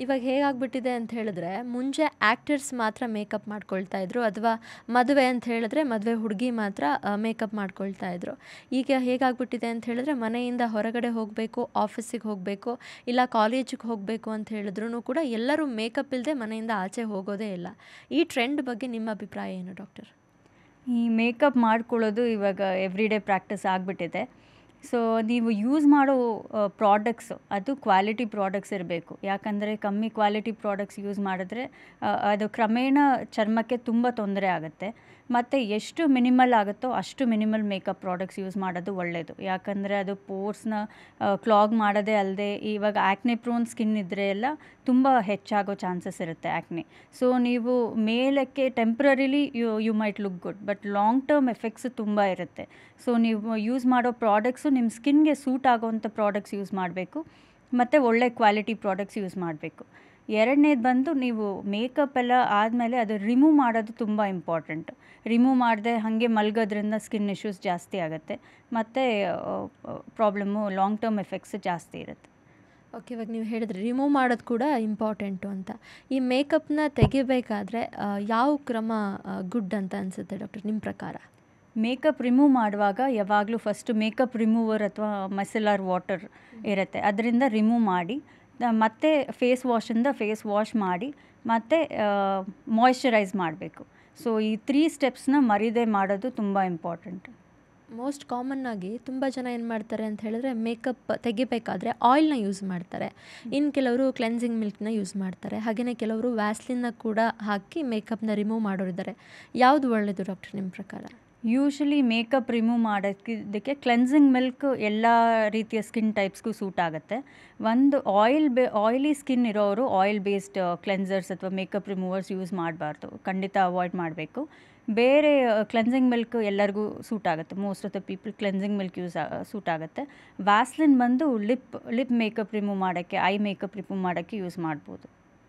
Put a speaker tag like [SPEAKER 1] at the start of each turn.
[SPEAKER 1] ಇವಾಗ ಹೇಗಾಗ್ಬಿಟ್ಟಿದೆ ಅಂತ ಹೇಳಿದ್ರೆ, ಮುಂಚೆ ಆ್ಯಕ್ಟರ್ಸ್ ಮಾತ್ರ ಮೇಕಪ್ ಮಾಡ್ಕೊಳ್ತಾ ಇದ್ರು ಅಥವಾ ಮದುವೆ ಅಂತ ಹೇಳಿದ್ರೆ ಮದುವೆ ಹುಡುಗಿ ಮಾತ್ರ ಮೇಕಪ್ ಮಾಡ್ಕೊಳ್ತಾ ಇದ್ರು. ಈಗ ಹೇಗಾಗ್ಬಿಟ್ಟಿದೆ ಅಂತ ಹೇಳಿದ್ರೆ, ಮನೆಯಿಂದ ಹೊರಗಡೆ ಹೋಗಬೇಕು, ಆಫೀಸಿಗೆ ಹೋಗಬೇಕು, ಇಲ್ಲ ಕಾಲೇಜಿಗೆ ಹೋಗಬೇಕು ಅಂತ ಹೇಳಿದ್ರೂ ಕೂಡ ಎಲ್ಲರೂ ಮೇಕಪ್ ಇಲ್ಲದೆ ಮನೆಯಿಂದ ಆಚೆ ಹೋಗೋದೇ ಇಲ್ಲ. ಈ ಟ್ರೆಂಡ್ ಬಗ್ಗೆ ನಿಮ್ಮ ಅಭಿಪ್ರಾಯ ಏನು ಡಾಕ್ಟರ್?
[SPEAKER 2] ಈ ಮೇಕಪ್ ಮಾಡ್ಕೊಳ್ಳೋದು ಇವಾಗ ಎವ್ರಿಡೇ ಪ್ರಾಕ್ಟೀಸ್ ಆಗಿಬಿಟ್ಟಿದೆ. ಸೊ ನೀವು ಯೂಸ್ ಮಾಡೋ ಪ್ರಾಡಕ್ಟ್ಸು ಅದು ಕ್ವಾಲಿಟಿ ಪ್ರಾಡಕ್ಟ್ಸ್ ಇರಬೇಕು. ಯಾಕಂದರೆ ಕಮ್ಮಿ ಕ್ವಾಲಿಟಿ ಪ್ರಾಡಕ್ಟ್ಸ್ ಯೂಸ್ ಮಾಡಿದ್ರೆ ಅದು ಕ್ರಮೇಣ ಚರ್ಮಕ್ಕೆ ತುಂಬ ತೊಂದರೆ ಆಗುತ್ತೆ. ಮತ್ತು ಎಷ್ಟು ಮಿನಿಮಲ್ ಆಗುತ್ತೋ ಅಷ್ಟು ಮಿನಿಮಲ್ ಮೇಕಪ್ ಪ್ರಾಡಕ್ಟ್ಸ್ ಯೂಸ್ ಮಾಡೋದು ಒಳ್ಳೆಯದು. ಯಾಕಂದರೆ ಅದು ಪೋರ್ಸ್ನ ಕ್ಲಾಗ್ ಮಾಡೋದೇ ಅಲ್ಲದೆ, ಇವಾಗ ಆ್ಯಕ್ನೆ ಪ್ರೋನ್ ಸ್ಕಿನ್ ಇದ್ದರೆ ಎಲ್ಲ ತುಂಬ ಹೆಚ್ಚಾಗೋ ಚಾನ್ಸಸ್ ಇರುತ್ತೆ ಆ್ಯಕ್ನೆ. ಸೊ ನೀವು ಮೇಲಕ್ಕೆ temporarily you might look good, but long term effects ತುಂಬ ಇರುತ್ತೆ. ಸೊ ನೀವು ಯೂಸ್ ಮಾಡೋ ಪ್ರಾಡಕ್ಟ್ಸು ನಿಮ್ಮ ಸ್ಕಿನ್ಗೆ ಸೂಟ್ ಆಗೋವಂಥ ಪ್ರಾಡಕ್ಟ್ಸ್ ಯೂಸ್ ಮಾಡಬೇಕು, ಮತ್ತು ಒಳ್ಳೆ ಕ್ವಾಲಿಟಿ ಪ್ರಾಡಕ್ಟ್ಸ್ ಯೂಸ್ ಮಾಡಬೇಕು. ಎರಡನೇದು ಬಂದು ನೀವು ಮೇಕಪ್ ಎಲ್ಲ ಆದಮೇಲೆ ಅದು ರಿಮೂವ್ ಮಾಡೋದು ತುಂಬ ಇಂಪಾರ್ಟೆಂಟ್. ರಿಮೂವ್ ಮಾಡದೆ ಹಾಗೆ ಮಲಗೋದ್ರಿಂದ ಸ್ಕಿನ್ ಇಶ್ಯೂಸ್ ಜಾಸ್ತಿ ಆಗುತ್ತೆ, ಮತ್ತು ಪ್ರಾಬ್ಲಮ್ಮು ಲಾಂಗ್ ಟರ್ಮ್ ಎಫೆಕ್ಟ್ಸ್ ಜಾಸ್ತಿ ಇರುತ್ತೆ.
[SPEAKER 1] ಓಕೆ, ಇವಾಗ ನೀವು ಹೇಳಿದ್ರಿ ರಿಮೂವ್ ಮಾಡೋದು ಕೂಡ ಇಂಪಾರ್ಟೆಂಟು ಅಂತ. ಈ ಮೇಕಪ್ನ ತೆಗಿಬೇಕಾದ್ರೆ ಯಾವ ಕ್ರಮ ಗುಡ್ ಅಂತ ಅನಿಸುತ್ತೆ ಡಾಕ್ಟರ್ ನಿಮ್ಮ ಪ್ರಕಾರ?
[SPEAKER 2] ಮೇಕಪ್ ರಿಮೂವ್ ಮಾಡುವಾಗ ಯಾವಾಗಲೂ ಫಸ್ಟು ಮೇಕಪ್ ರಿಮೂವರ್ ಅಥವಾ ಮೈಸೆಲಾರ್ ವಾಟರ್ ಇರುತ್ತೆ, ಅದರಿಂದ ರಿಮೂವ್ ಮಾಡಿ ಮತ್ತೆ ಫೇಸ್ ವಾಶಿಂದ ಫೇಸ್ ವಾಶ್ ಮಾಡಿ ಮತ್ತು ಮಾಯ್ಶ್ಚರೈಸ್ ಮಾಡಬೇಕು. ಸೊ ಈ 3 ಸ್ಟೆಪ್ಸ್ನ ಮರೀದೆ ಮಾಡೋದು ತುಂಬ ಇಂಪಾರ್ಟೆಂಟ್.
[SPEAKER 1] ಮೋಸ್ಟ್ ಕಾಮನ್ ಆಗಿ ತುಂಬ ಜನ ಏನು ಮಾಡ್ತಾರೆ ಅಂತ ಹೇಳಿದ್ರೆ, ಮೇಕಪ್ ತೆಗಿಬೇಕಾದ್ರೆ ಆಯಿಲ್ನ ಯೂಸ್ ಮಾಡ್ತಾರೆ. ಇನ್ನು ಕೆಲವರು ಕ್ಲೆನ್ಸಿಂಗ್ ಮಿಲ್ಕ್ನ ಯೂಸ್ ಮಾಡ್ತಾರೆ. ಹಾಗೆಯೇ ಕೆಲವರು ವ್ಯಾಸ್ಲಿನ್ನ ಕೂಡ ಹಾಕಿ ಮೇಕಪ್ನ ರಿಮೂವ್ ಮಾಡೋರಿದ್ದಾರೆ. ಯಾವುದು ಒಳ್ಳೆಯದು ಡಾಕ್ಟರ್ ನಿಮ್ಮ ಪ್ರಕಾರ?
[SPEAKER 2] ಯೂಶಲಿ ಮೇಕಪ್ ರಿಮೂವ್ ಮಾಡೋದಕ್ಕೆ ಕ್ಲೆನ್ಸಿಂಗ್ ಮಿಲ್ಕ್ ಎಲ್ಲ ರೀತಿಯ ಸ್ಕಿನ್ ಟೈಪ್ಸ್ಗೂ ಸೂಟ್ ಆಗುತ್ತೆ. ಒಂದು ಆಯಿಲಿ ಸ್ಕಿನ್ ಇರೋರು ಆಯಿಲ್ ಬೇಸ್ಡ್ ಕ್ಲೆನ್ಸರ್ಸ್ ಅಥವಾ ಮೇಕಪ್ ರಿಮೂವರ್ಸ್ ಯೂಸ್ ಮಾಡಬಾರ್ದು, ಖಂಡಿತ ಅವಾಯ್ಡ್ ಮಾಡಬೇಕು. ಬೇರೆ ಕ್ಲೆನ್ಸಿಂಗ್ ಮಿಲ್ಕ್ ಎಲ್ಲರಿಗೂ ಸೂಟ್ ಆಗುತ್ತೆ. Most of the people cleansing milk suit ಆಗುತ್ತೆ. ವ್ಯಾಸ್ಲಿನ್ ಬಂದು ಲಿಪ್ ಮೇಕಪ್ ರಿಮೂವ್ ಮಾಡೋಕ್ಕೆ, ಐ ಮೇಕಪ್ ರಿಮೂವ್ ಮಾಡೋಕ್ಕೆ ಯೂಸ್ ಮಾಡ್ಬೋದು.